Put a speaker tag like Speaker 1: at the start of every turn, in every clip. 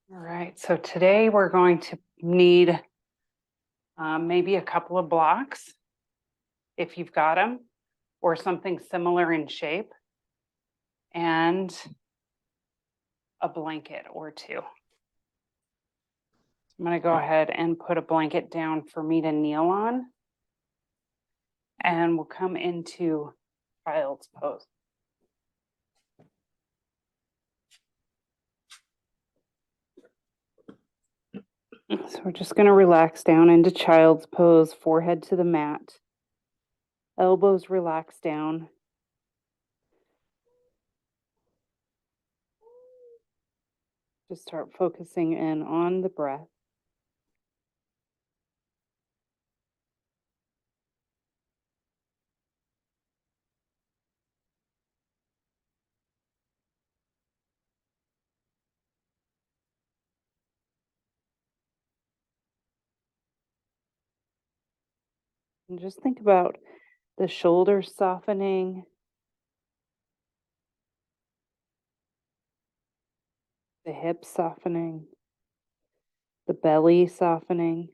Speaker 1: All right, so today we're going to need maybe a couple of blocks if you've got them, or something similar in shape, and a blanket or two. I'm going to go ahead and put a blanket down for me to kneel on, and we'll come into child's pose. So we're just going to relax down into child's pose, forehead to the mat, elbows relax down. Just start focusing in on the breath. And just think about the shoulders softening, the hips softening, the belly softening.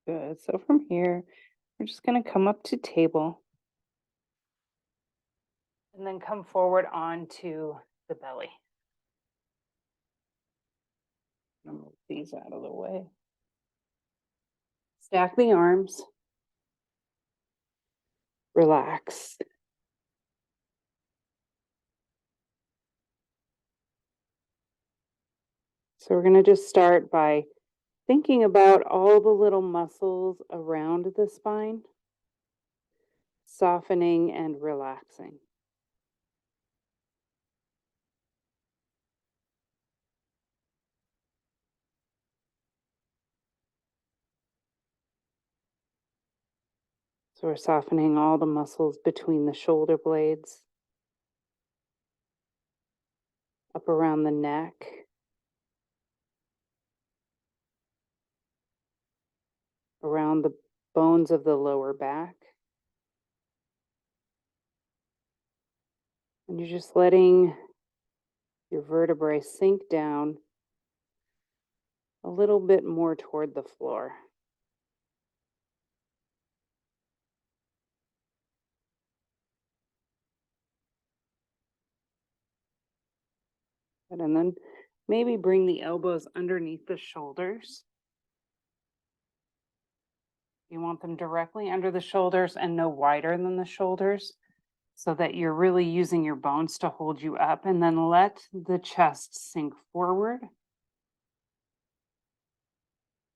Speaker 1: Good. So from here, we're just going to come up to table and then come forward onto the belly. I'm going to move these out of the way. Stack the arms. Relax. So we're going to just start by thinking about all the little muscles around the spine, softening and relaxing. So we're softening all the muscles between the shoulder blades, up around the neck, around the bones of the lower back. And you're just letting your vertebrae sink down a little bit more toward the floor. And then maybe bring the elbows underneath the shoulders. You want them directly under the shoulders and no wider than the shoulders, so that you're really using your bones to hold you up, and then let the chest sink forward.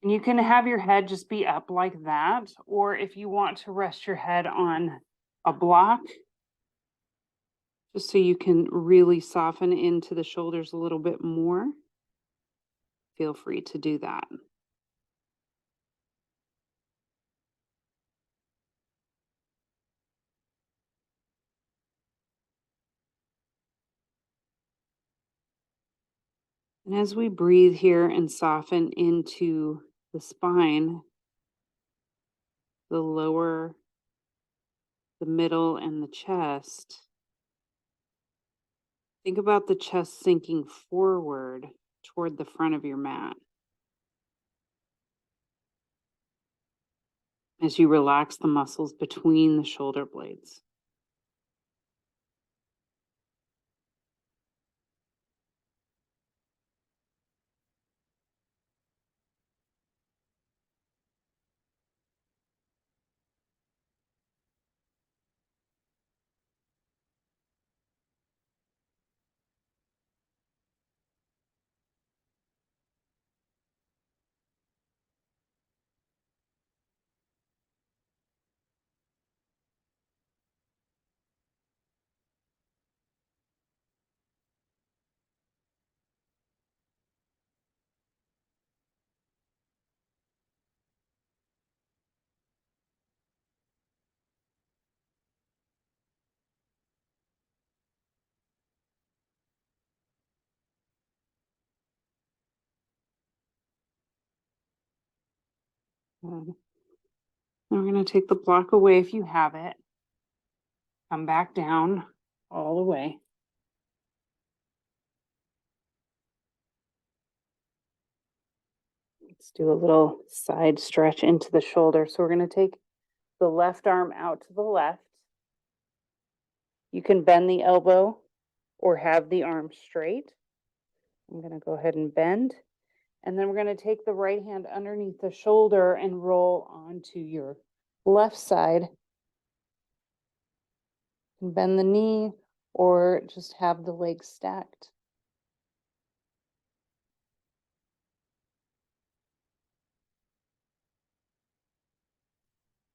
Speaker 1: And you can have your head just be up like that, or if you want to rest your head on a block, just so you can really soften into the shoulders a little bit more, feel free to do that. And as we breathe here and soften into the spine, the lower, the middle, and the chest, think about the chest sinking forward toward the front of your mat. As you relax the muscles between the shoulder blades. We're going to take the block away if you have it. Come back down all the way. Let's do a little side stretch into the shoulder. So we're going to take the left arm out to the left. You can bend the elbow or have the arm straight. I'm going to go ahead and bend. And then we're going to take the right hand underneath the shoulder and roll onto your left side. And bend the knee or just have the legs stacked.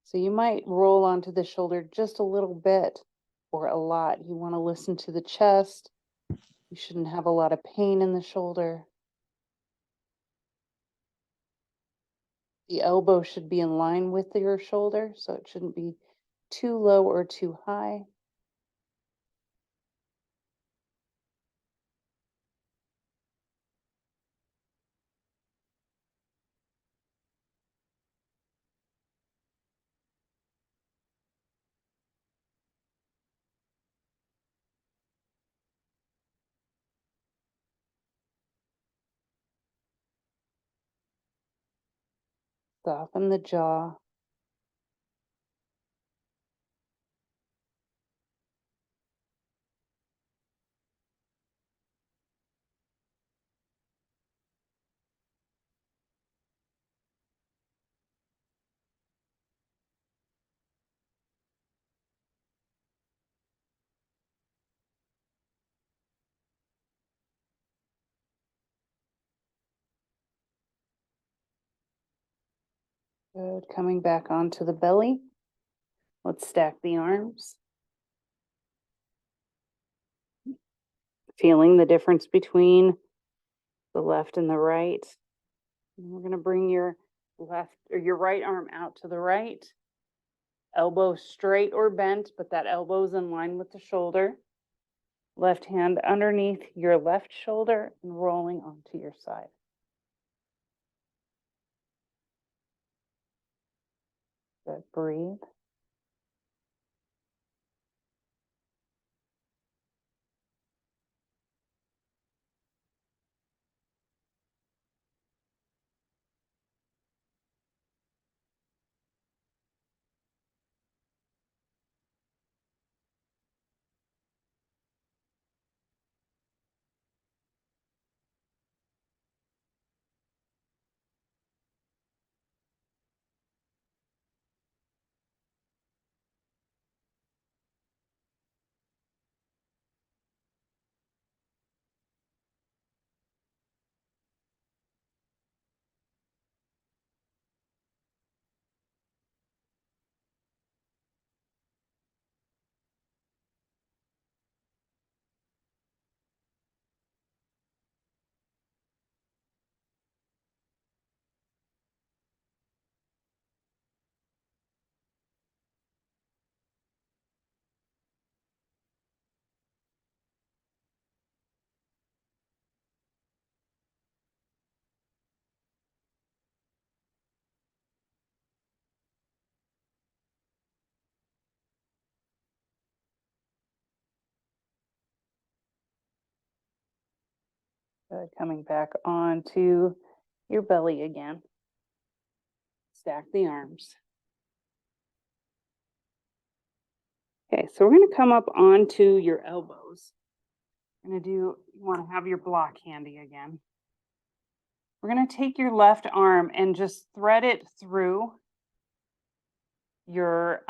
Speaker 1: So you might roll onto the shoulder just a little bit or a lot. You want to listen to the chest. You shouldn't have a lot of pain in the shoulder. The elbow should be in line with your shoulder, so it shouldn't be too low or too high. Soften the jaw. Good. Coming back onto the belly. Let's stack the arms. Feeling the difference between the left and the right. And we're going to bring your left or your right arm out to the right. Elbow straight or bent, but that elbow is in line with the shoulder. Left hand underneath your left shoulder and rolling onto your side. Good. Breathe. Good. Coming back onto your belly again. Stack the arms. Okay, so we're going to come up onto your elbows. You want to have your block handy again. We're going to take your left arm and just thread it through your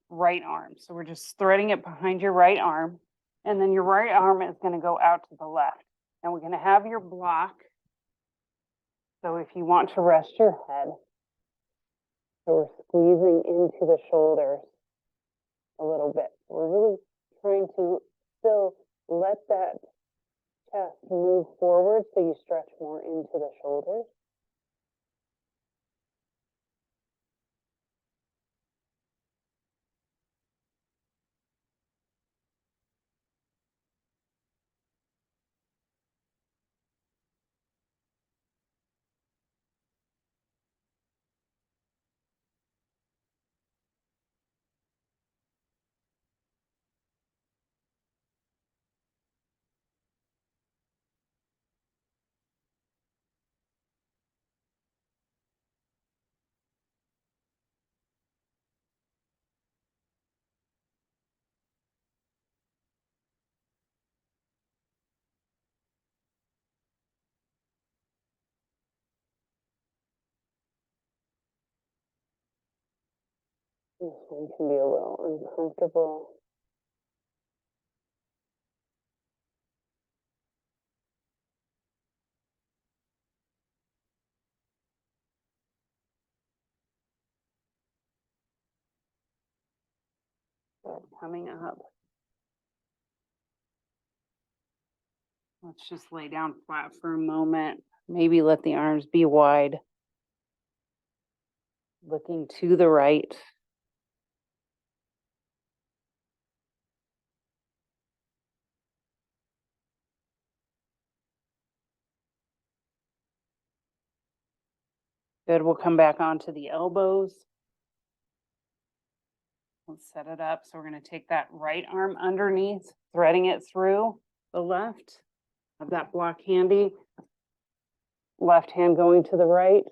Speaker 1: right arm. So we're just threading it behind your right arm, and then your right arm is going to go out to the left. And we're going to have your block. So if you want to rest your head, so we're squeezing into the shoulders a little bit. We're really trying to still let that chest move forward so you stretch more into the shoulders. This one can be a little uncomfortable. Good, coming up. Let's just lay down flat for a moment. Maybe let the arms be wide. Looking to the right. Good, we'll come back onto the elbows. Let's set it up. So we're going to take that right arm underneath, threading it through the left. Have that block handy. Left hand going to the right.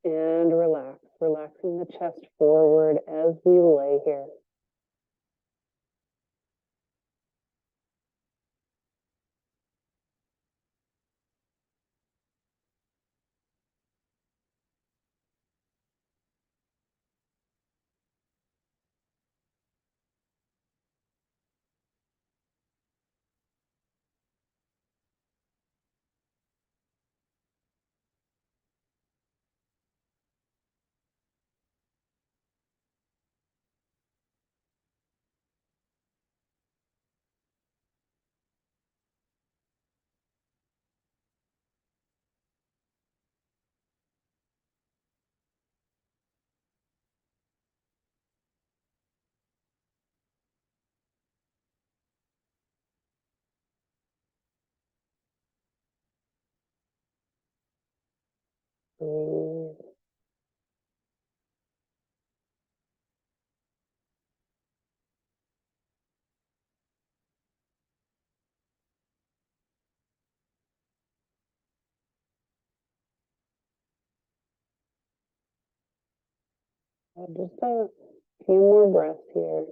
Speaker 1: And relax, relaxing the chest forward as we lay here. Breathe. Just a few more breaths here.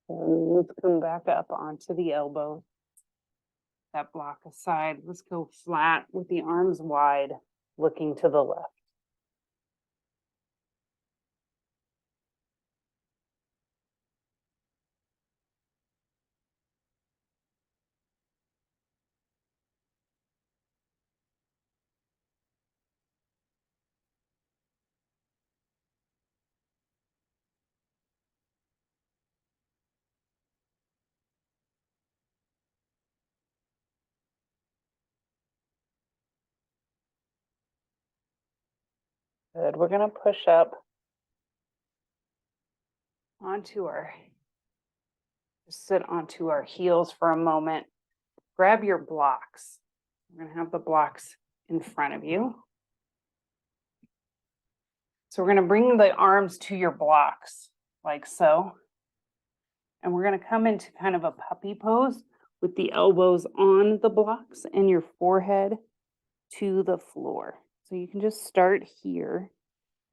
Speaker 1: And let's come back up onto the elbow. That block aside. Let's go flat with the arms wide, looking to the left. Good. We're going to push up onto just sit onto our heels for a moment. Grab your blocks. We're going to have the blocks in front of you. So we're going to bring the arms to your blocks like so. And we're going to come into kind of a puppy pose with the elbows on the blocks and your forehead to the floor. So you can just start here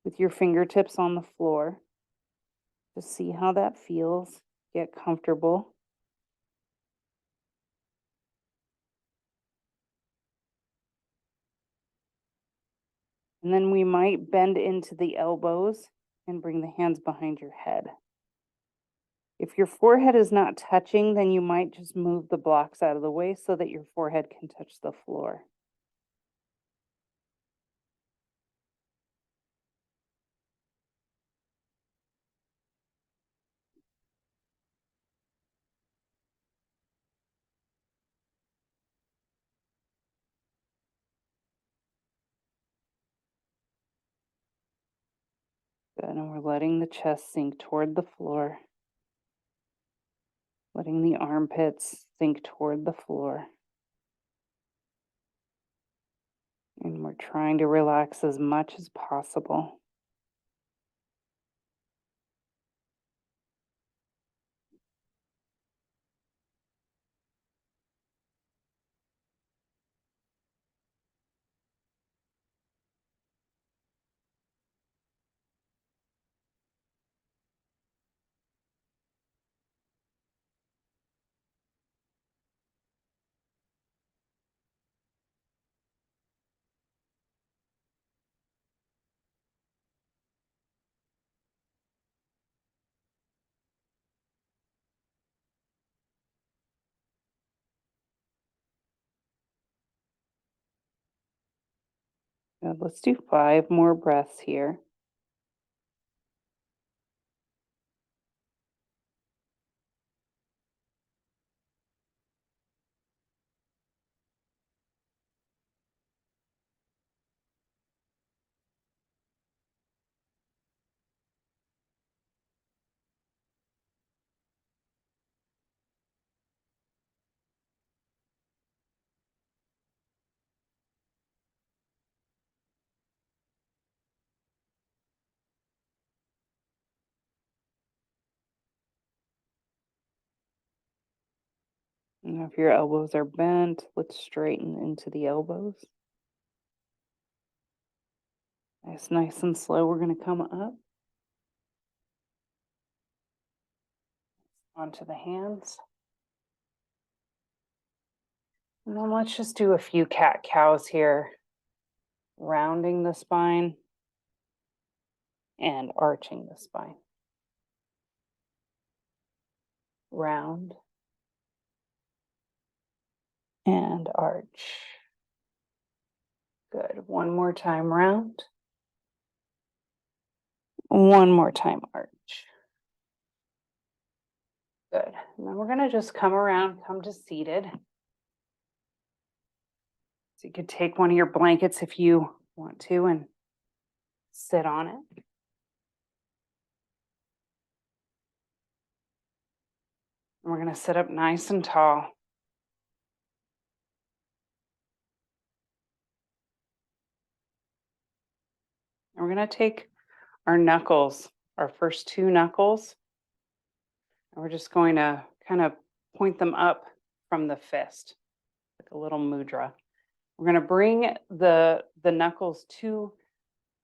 Speaker 1: with your fingertips on the floor. Just see how that feels. Get comfortable. And then we might bend into the elbows and bring the hands behind your head. If your forehead is not touching, then you might just move the blocks out of the way so that your forehead can touch the floor. Good, and we're letting the chest sink toward the floor. Letting the armpits sink toward the floor. And we're trying to relax as much as possible. Good. Let's do 5 more breaths here. And if your elbows are bent, let's straighten into the elbows. Nice and slow. We're going to come up onto the hands. And then let's just do a few cat cows here, rounding the spine and arching the spine. Round and arch. Good. One more time, round. One more time, arch. Good. And then we're going to just come around, come to seated. So you could take one of your blankets if you want to and sit on it. And we're going to sit up nice and tall. And we're going to take our knuckles, our first 2 knuckles, and we're just going to kind of point them up from the fist, like a little mudra. We're going to bring the knuckles to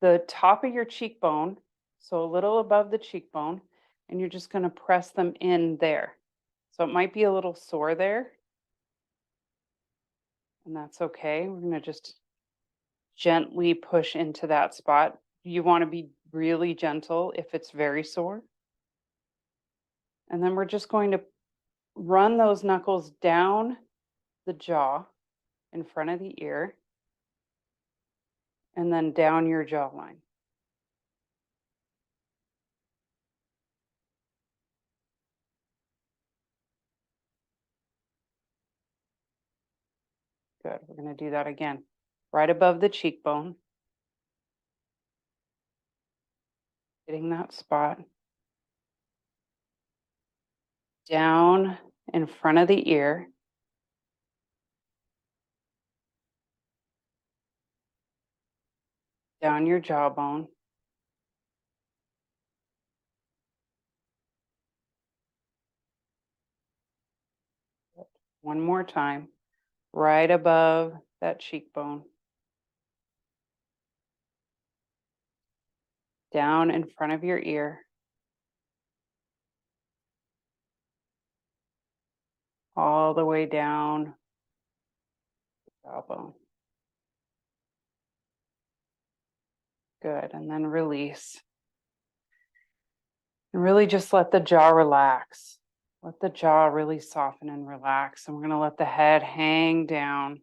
Speaker 1: the top of your cheekbone, so a little above the cheekbone, and you're just going to press them in there. So it might be a little sore there, and that's okay. We're going to just gently push into that spot. You want to be really gentle if it's very sore. And then we're just going to run those knuckles down the jaw in front of the ear and then down your jawline. Good. We're going to do that again. Right above the cheekbone. Hitting that spot. Down in front of the ear. Down your jawbone. One more time. Right above that cheekbone. Down in front of your ear. All the way down the jawbone. Good. And then release. And really just let the jaw relax. Let the jaw really soften and relax. And we're going to let the head hang down.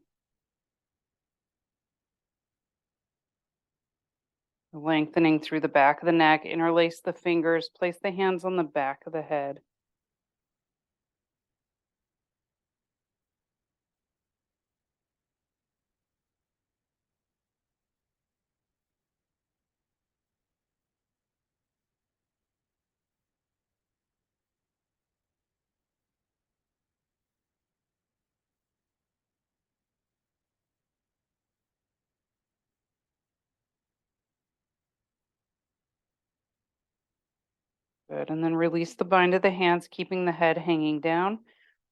Speaker 1: Lengthening through the back of the neck. Interlace the fingers. Place the hands on the back of the head. Good. And then release the bind of the hands, keeping the head hanging down.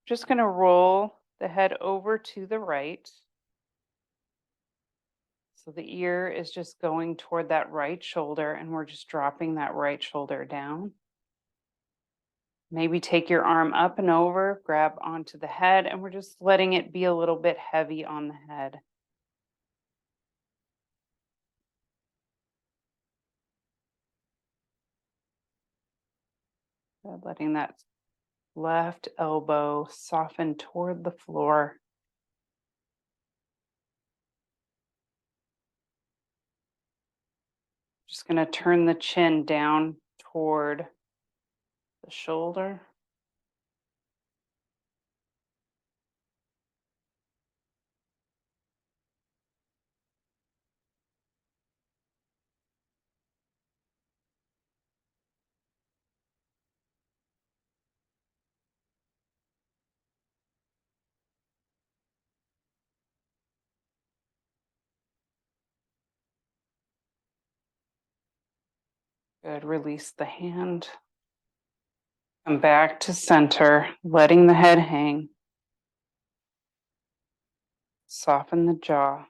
Speaker 1: Just going to roll the head over to the right. So the ear is just going toward that right shoulder, and we're just dropping that right shoulder down. Maybe take your arm up and over, grab onto the head, and we're just letting it be a little bit heavy on the head. Good. Letting that left elbow soften toward the floor. Just going to turn the chin down toward the shoulder. Good. Release the hand. Come back to center, letting the head hang. Soften the jaw.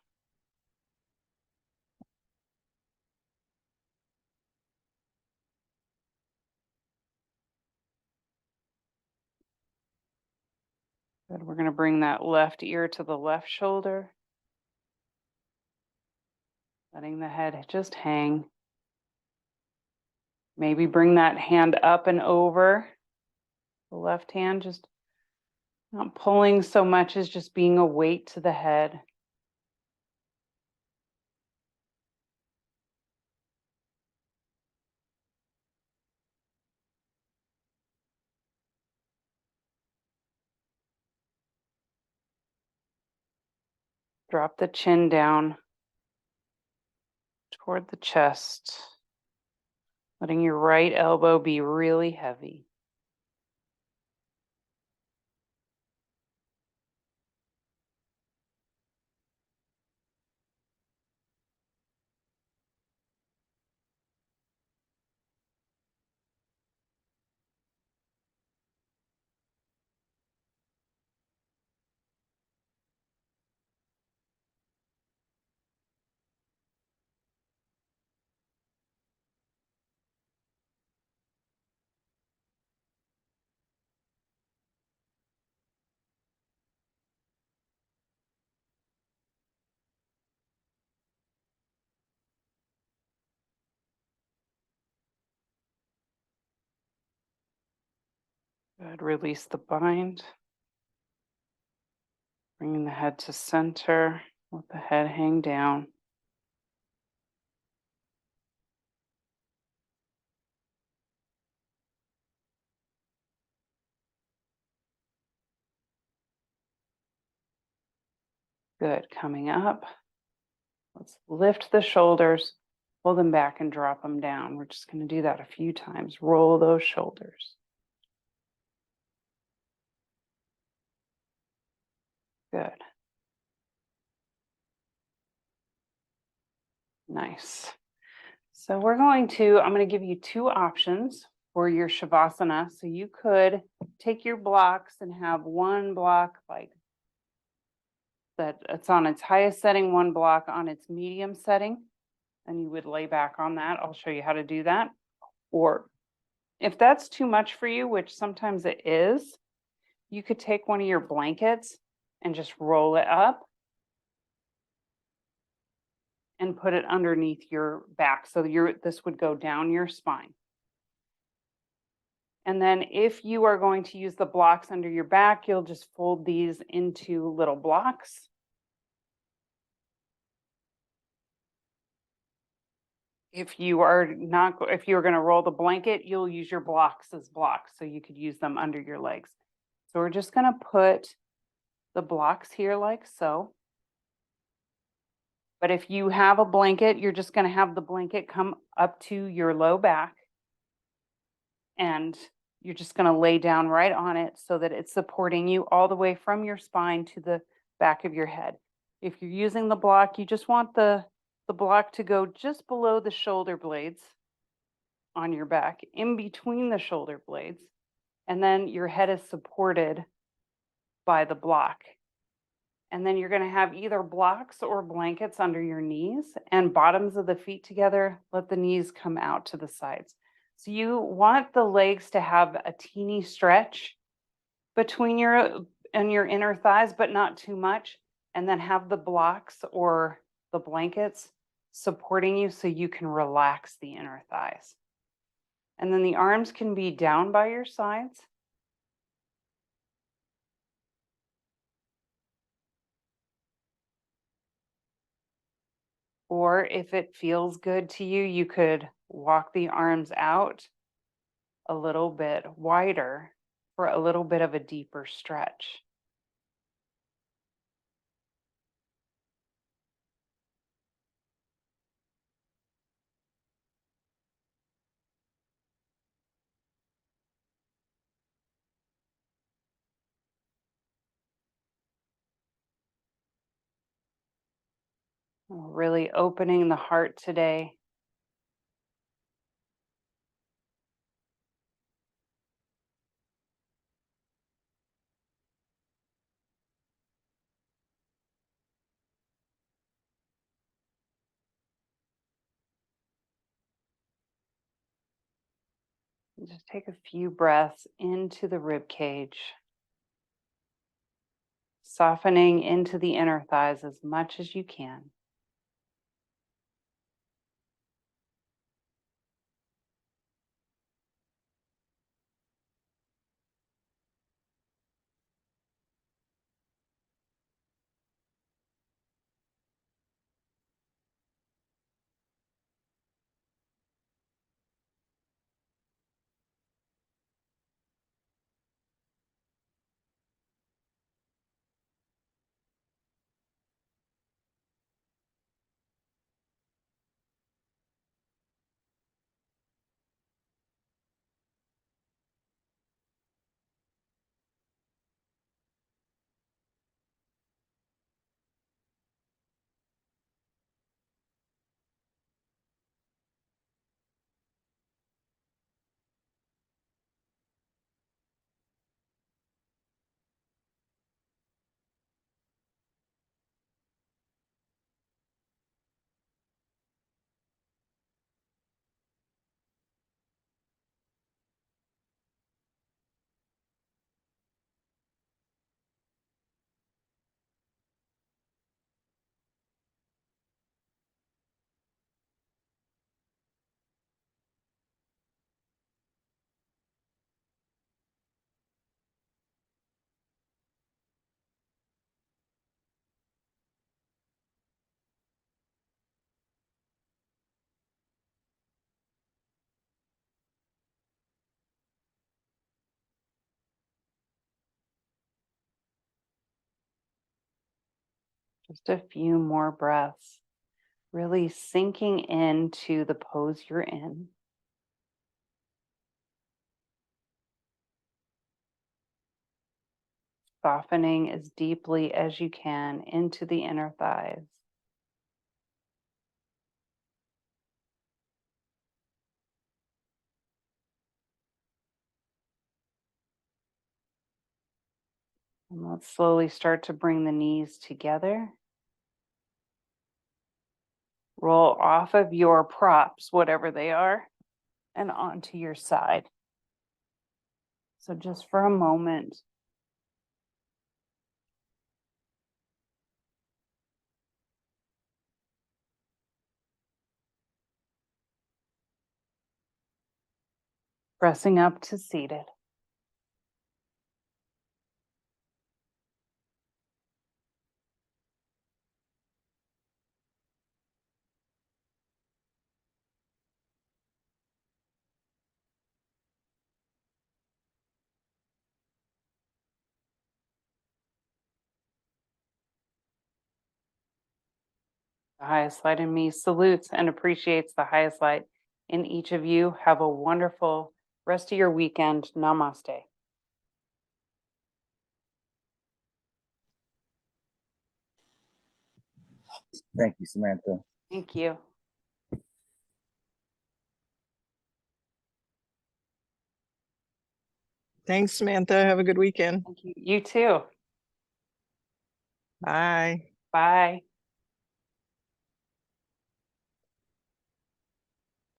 Speaker 1: Good. We're going to bring that left ear to the left shoulder. Letting the head just hang. Maybe bring that hand up and over. The left hand, just not pulling so much as just being a weight to the head. Drop the chin down toward the chest, letting your right elbow be really heavy. Good. Release the bind. Bringing the head to center. Let the head hang down. Good. Coming up. Let's lift the shoulders, pull them back and drop them down. We're just going to do that a few times. Roll those shoulders. Good. Nice. So I'm going to give you two options for your Shavasana. So you could take your blocks and have one block like that it's on its highest setting, one block on its medium setting, and you would lay back on that. I'll show you how to do that. Or if that's too much for you, which sometimes it is, you could take one of your blankets and just roll it up and put it underneath your back. So this would go down your spine. And then if you are going to use the blocks under your back, you'll just fold these into little blocks. If you are going to roll the blanket, you'll use your blocks as blocks. So you could use them under your legs. So we're just going to put the blocks here like so. But if you have a blanket, you're just going to have the blanket come up to your low back. And you're just going to lay down right on it so that it's supporting you all the way from your spine to the back of your head. If you're using the block, you just want the block to go just below the shoulder blades on your back, in between the shoulder blades. And then your head is supported by the block. And then you're going to have either blocks or blankets under your knees and bottoms of the feet together. Let the knees come out to the sides. So you want the legs to have a teeny stretch between your inner thighs, but not too much. And then have the blocks or the blankets supporting you so you can relax the inner thighs. And then the arms can be down by your sides. Or if it feels good to you, you could walk the arms out a little bit wider for a little bit of a deeper stretch. Really opening the heart today. Just take a few breaths into the rib cage, softening into the inner thighs as much as you can. Just a few more breaths, really sinking into the pose you're in. Softening as deeply as you can into the inner thighs. And let's slowly start to bring the knees together. Roll off of your props, whatever they are, and onto your side. So just for a moment, pressing up to seated. The highest light in me salutes and appreciates the highest light in each of you. Have a wonderful rest of your weekend. Namaste.
Speaker 2: Thank you, Samantha.
Speaker 1: Thank you.
Speaker 3: Thanks, Samantha. Have a good weekend.
Speaker 1: Thank you. You too.
Speaker 3: Bye.
Speaker 1: Bye.